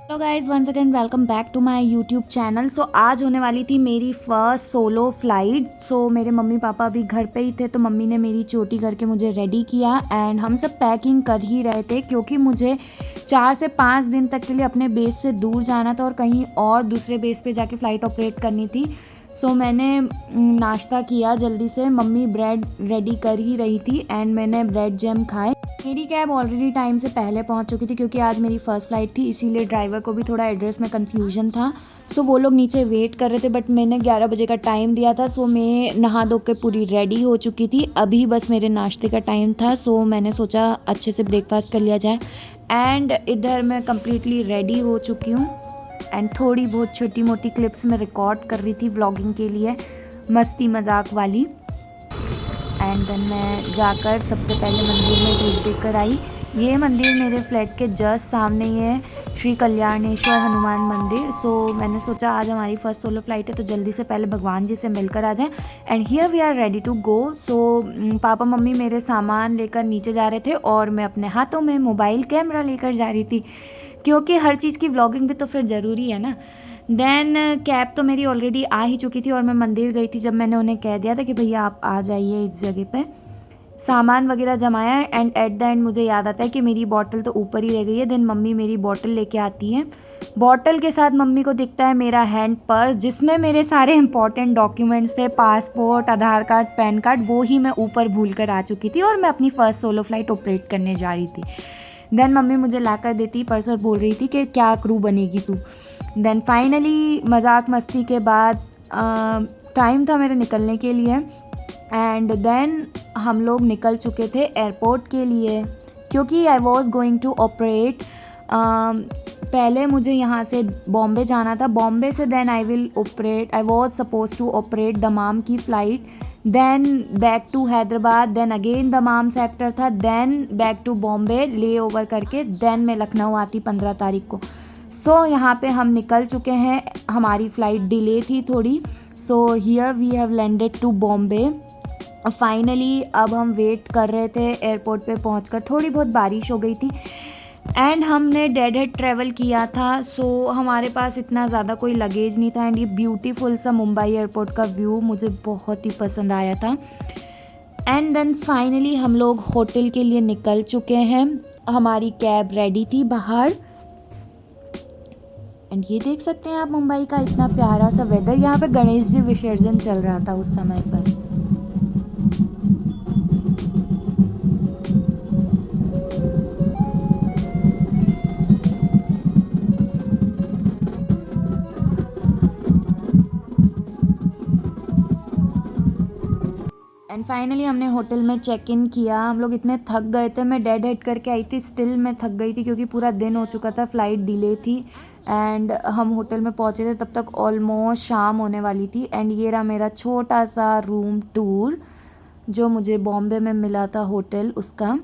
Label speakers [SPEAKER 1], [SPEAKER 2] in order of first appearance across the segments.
[SPEAKER 1] Hello guys, once again welcome back to my YouTube channel. So आज होने वाली थी मेरी फ़र्स्ट सोलो फ़्लाइट। सो मेरे मम्मी पापा अभी घर पे ही थे, तो मम्मी ने मेरी चोटी करके मुझे रेडी किया एंड हम सब पैकिंग कर ही रहे थे क्योंकि मुझे 4 से 5 दिन तक के लिए अपने बेस से दूर जाना था और कहीं और दूसरे बेस पे जाके फ़्लाइट ऑपरेट करनी थी। सो मैंने नाश्ता किया जल्दी से, मम्मी ब्रेड रेडी कर ही रही थी एंड मैंने ब्रेड जैम खाए। मेरी कैब ऑलरेडी टाइम से पहले पहुंच चुकी थी क्योंकि आज मेरी फ़र्स्ट फ़्लाइट थी, इसीलिए ड्राइवर को भी थोड़ा एड्रेस में कन्फ्यूजन था। सो वो लोग नीचे वेट कर रहे थे, बट मैंने 11 बजे का टाइम दिया था। सो मैं नहा धो के पूरी रेडी हो चुकी थी, अभी बस मेरे नाश्ते का टाइम था। सो मैंने सोचा अच्छे से ब्रेकफास्ट कर लिया जाए एंड इधर मैं कम्प्लीटली रेडी हो चुकी हूँ एंड थोड़ी बहुत छोटी मोटी क्लिप्स में रिकॉर्ड कर रही थी व्लॉगिंग के लिए, मस्ती मजाक वाली। एंड देन मैं जाकर सबसे पहले मंदिर में धूप देकर आई। ये मंदिर मेरे फ्लैट के जस्ट सामने ही है, श्री कल्याणेश्वर हनुमान मंदिर। सो मैंने सोचा आज हमारी फ़र्स्ट सोलो फ्लाइट है तो जल्दी से पहले भगवान जी से मिलकर आ जाएं। And here we are ready to go. So papa mummy मेरे सामान लेकर नीचे जा रहे थे और मैं अपने हाथों में मोबाइल कैमरा लेकर जा रही थी क्योंकि हर चीज़ की व्लॉगिंग भी तो फिर ज़रूरी है ना। देन कैब तो मेरी ऑलरेडी आ ही चुकी थी और मैं मंदिर गई थी जब मैंने उन्हें कह दिया था कि भैया आप आ जाइए इस जगह पे। सामान वगैरह जमाया एंड एट द एंड मुझे याद आता है कि मेरी बॉटल तो ऊपर ही रह गई है। देन मम्मी मेरी बॉटल लेके आती है, बॉटल के साथ मम्मी को दिखता है मेरा हैंड पर्स जिसमें मेरे सारे इंपॉर्टेंट डॉक्यूमेंट्स थे, पासपोर्ट, आधार कार्ड, पैन कार्ड, वो ही मैं ऊपर भूल कर आ चुकी थी और मैं अपनी फ़र्स्ट सोलो फ्लाइट ऑपरेट करने जा रही थी। देन मम्मी मुझे ला कर देती पर्स और बोल रही थी कि क्या क्रू बनेगी तू। देन फाइनली मजाक मस्ती के बाद टाइम था मेरे निकलने के लिए एंड देन हम लोग निकल चुके थे एयरपोर्ट के लिए क्योंकि I was going to operate. पहले मुझे यहाँ से बॉम्बे जाना था, बॉम्बे से then I was suppose to operate Dammam की flight, then back to Hyderabad, then again Dammam sector था, then back to Bombay layover करके देन मैं लखनऊ आती 15 तारीख को। सो यहाँ पे हम निकल चुके हैं, हमारी फ़्लाइट डिले थी थोड़ी। So here we have landed to Bombay finally. अब हम वेट कर रहे थे एयरपोर्ट पे पहुंचकर, थोड़ी बहुत बारिश हो गई थी एंड हमने डेड हेड ट्रैवल किया था। सो हमारे पास इतना ज़्यादा कोई लगेज नहीं था एंड ये ब्यूटीफुल सा मुंबई एयरपोर्ट का व्यू मुझे बहुत ही पसंद आया था। एंड देन फाइनली हम लोग होटल के लिए निकल चुके हैं, हमारी कैब रेडी थी बाहर एंड ये देख सकते हैं आप मुंबई का इतना प्यारा सा वेदर। यहाँ पे गणेश जी विसर्जन चल रहा था उस समय पर। एंड फाइनली हमने होटल में चेक इन किया। हम लोग इतने थक गए थे, मैं डेड हेड करके आई थी, स्टिल मैं थक गई थी क्योंकि पूरा दिन हो चुका था, फ़्लाइट डिले थी एंड हम होटल में पहुंचे थे तब तक ऑलमोस्ट शाम होने वाली थी। एंड ये रहा मेरा छोटा सा रूम टूर जो मुझे बॉम्बे में मिला था होटल उसका।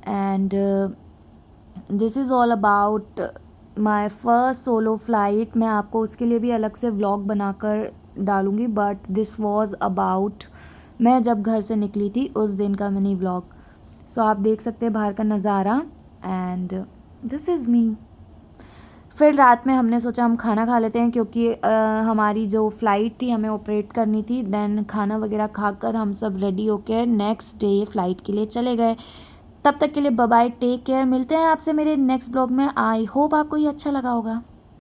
[SPEAKER 1] And this is all about my first solo flight. मैं आपको उसके लिए भी अलग से व्लॉग बनाकर डालूँगी, बट दिस वॉज अबाउट मैं जब घर से निकली थी उस दिन का मिनी व्लॉग। सो आप देख सकते हैं बाहर का नज़ारा एंड दिस इज़ मी। फिर रात में हमने सोचा हम खाना खा लेते हैं क्योंकि हमारी जो फ़्लाइट थी हमें ऑपरेट करनी थी। देन खाना वगैरह खाकर हम सब रेडी होकर नेक्स्ट डे फ़्लाइट के लिए चले गए। तब तक के लिए बाय बाय, टेक केयर, मिलते हैं आपसे मेरे नेक्स्ट ब्लॉग में। आई होप आपको ये अच्छा लगा होगा।